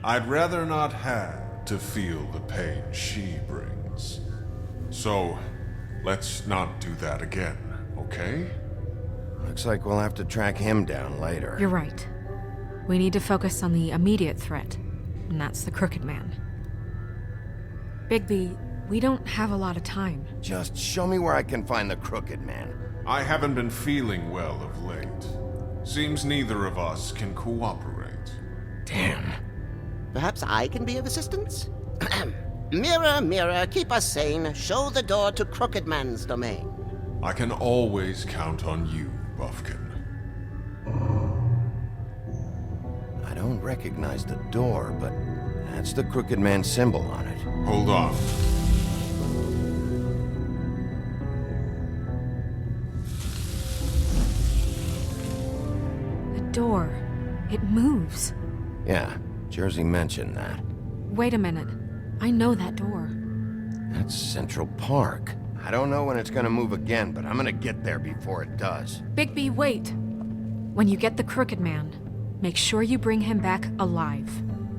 I'd rather not have to feel the pain she brings. So, let's not do that again, okay? Looks like we'll have to track him down later. You're right. We need to focus on the immediate threat, and that's the Crooked Man. Bigby, we don't have a lot of time. Just show me where I can find the Crooked Man. I haven't been feeling well of late. Seems neither of us can cooperate. Damn. Perhaps I can be of assistance? Mirror, mirror, keep us sane. Show the door to Crooked Man's domain. I can always count on you, Buffkin. I don't recognize the door, but That's the Crooked Man symbol on it. Hold on. The door. It moves. Yeah, Jersey mentioned that. Wait a minute. I know that door. That's Central Park. I don't know when it's gonna move again, but I'm gonna get there before it does. Bigby, wait. When you get the Crooked Man, make sure you bring him back alive.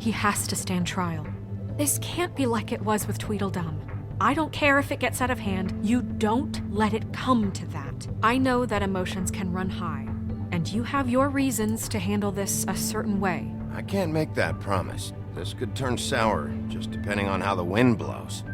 He has to stand trial. This can't be like it was with Tweedledum. I don't care if it gets out of hand. You don't let it come to that. I know that emotions can run high, and you have your reasons to handle this a certain way. I can't make that promise. This could turn sour, just depending on how the wind blows.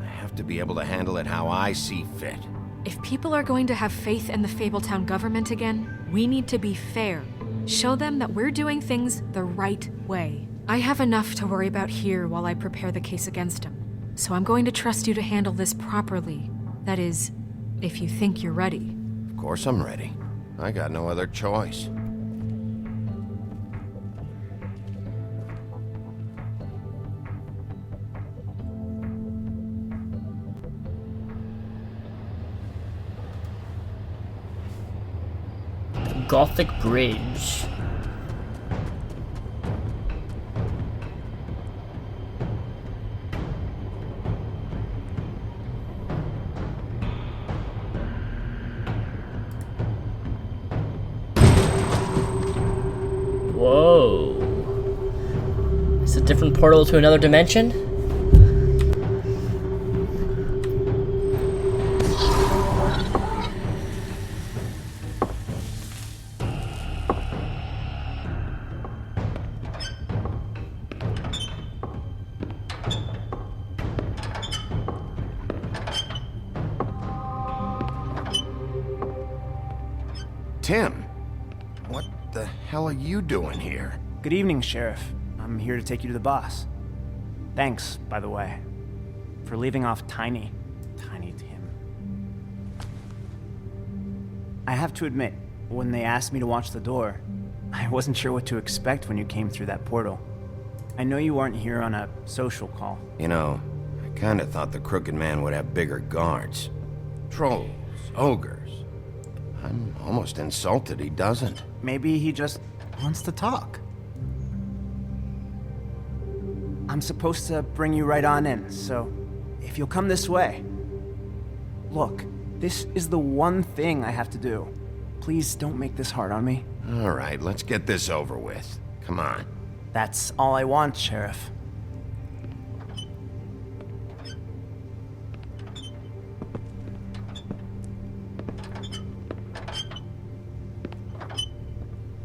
I have to be able to handle it how I see fit. If people are going to have faith in the Fabletown government again, we need to be fair. Show them that we're doing things the right way. I have enough to worry about here while I prepare the case against him. So I'm going to trust you to handle this properly. That is, if you think you're ready. Of course I'm ready. I got no other choice. Gothic Bridge. Whoa. It's a different portal to another dimension? Tim, what the hell are you doing here? Good evening, Sheriff. I'm here to take you to the boss. Thanks, by the way, for leaving off Tiny Tim. I have to admit, when they asked me to watch the door, I wasn't sure what to expect when you came through that portal. I know you weren't here on a social call. You know, I kinda thought the Crooked Man would have bigger guards. Trolls, ogres. I'm almost insulted he doesn't. Maybe he just wants to talk. I'm supposed to bring you right on in, so if you'll come this way. Look, this is the one thing I have to do. Please don't make this hard on me. All right, let's get this over with. Come on. That's all I want, Sheriff.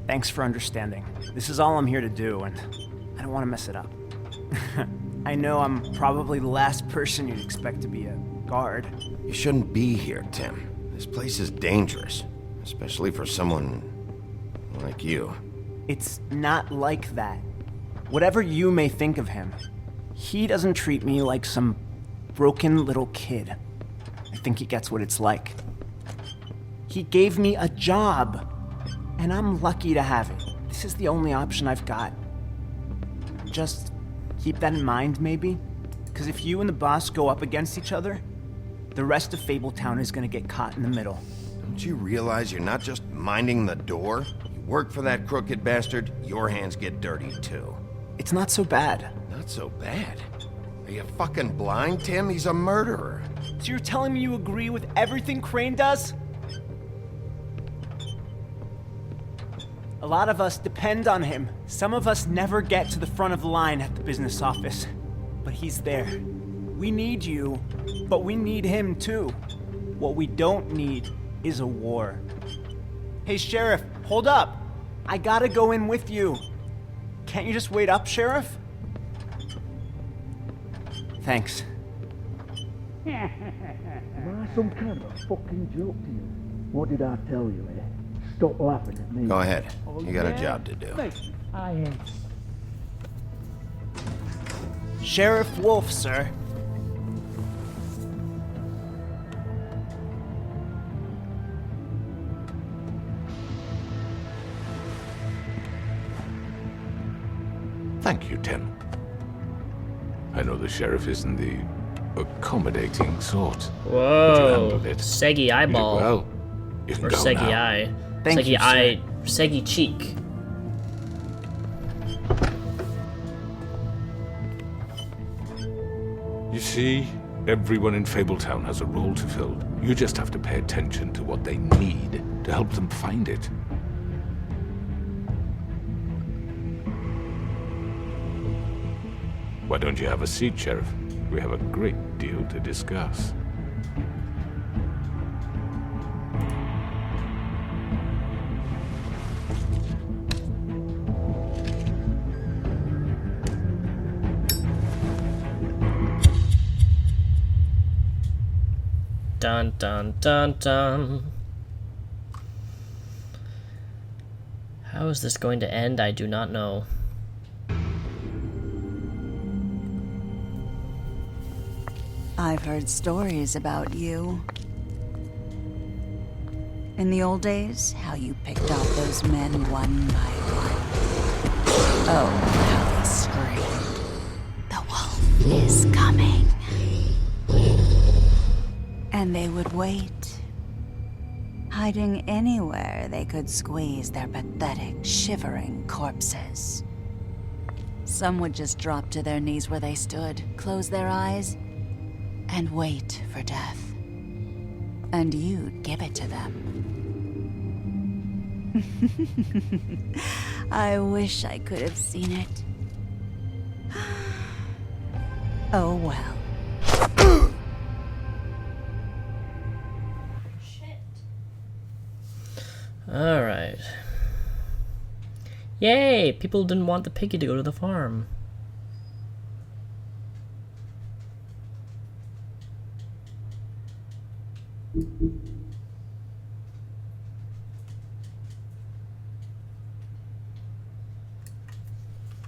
Thanks for understanding. This is all I'm here to do, and I don't want to mess it up. I know I'm probably the last person you'd expect to be a guard. You shouldn't be here, Tim. This place is dangerous, especially for someone like you. It's not like that. Whatever you may think of him, he doesn't treat me like some broken little kid. I think he gets what it's like. He gave me a job, and I'm lucky to have it. This is the only option I've got. Just keep that in mind, maybe? Because if you and the boss go up against each other, the rest of Fabletown is gonna get caught in the middle. Don't you realize you're not just minding the door? You work for that crooked bastard, your hands get dirty too. It's not so bad. Not so bad? Are you fucking blind, Tim? He's a murderer. So you're telling me you agree with everything Crane does? A lot of us depend on him. Some of us never get to the front of the line at the business office. But he's there. We need you, but we need him too. What we don't need is a war. Hey, Sheriff, hold up. I gotta go in with you. Can't you just wait up, Sheriff? Thanks. Am I some kind of a fucking joke to you? What did I tell you, eh? Stop laughing at me. Go ahead. You got a job to do. I am. Sheriff Wolf, sir. Thank you, Tim. know the sheriff isn't the accommodating sort. Whoa. Seggy eyeball. Well, you can or go Seggy now. eye. Thank Seggy you, sir. eye. Seggy cheek. You see, everyone in Fabletown has a role to fill. You just have to pay attention to what they need to help them find it. Why don't you have a seat, Sheriff? We have a great deal to discuss. Dun dun dun dun. How is this going to end? I do not know. I've heard stories about you. In the old days, how you picked off those men one by one. Oh, how they screamed. The wolf is coming. And they would wait, hiding anywhere they could squeeze their pathetic, shivering corpses. Some would just drop to their knees where they stood, close their eyes, and wait for death. And you'd give it to them. I wish I could have seen it. Oh well. Alright. Yay! People didn't want the piggy to go to the farm.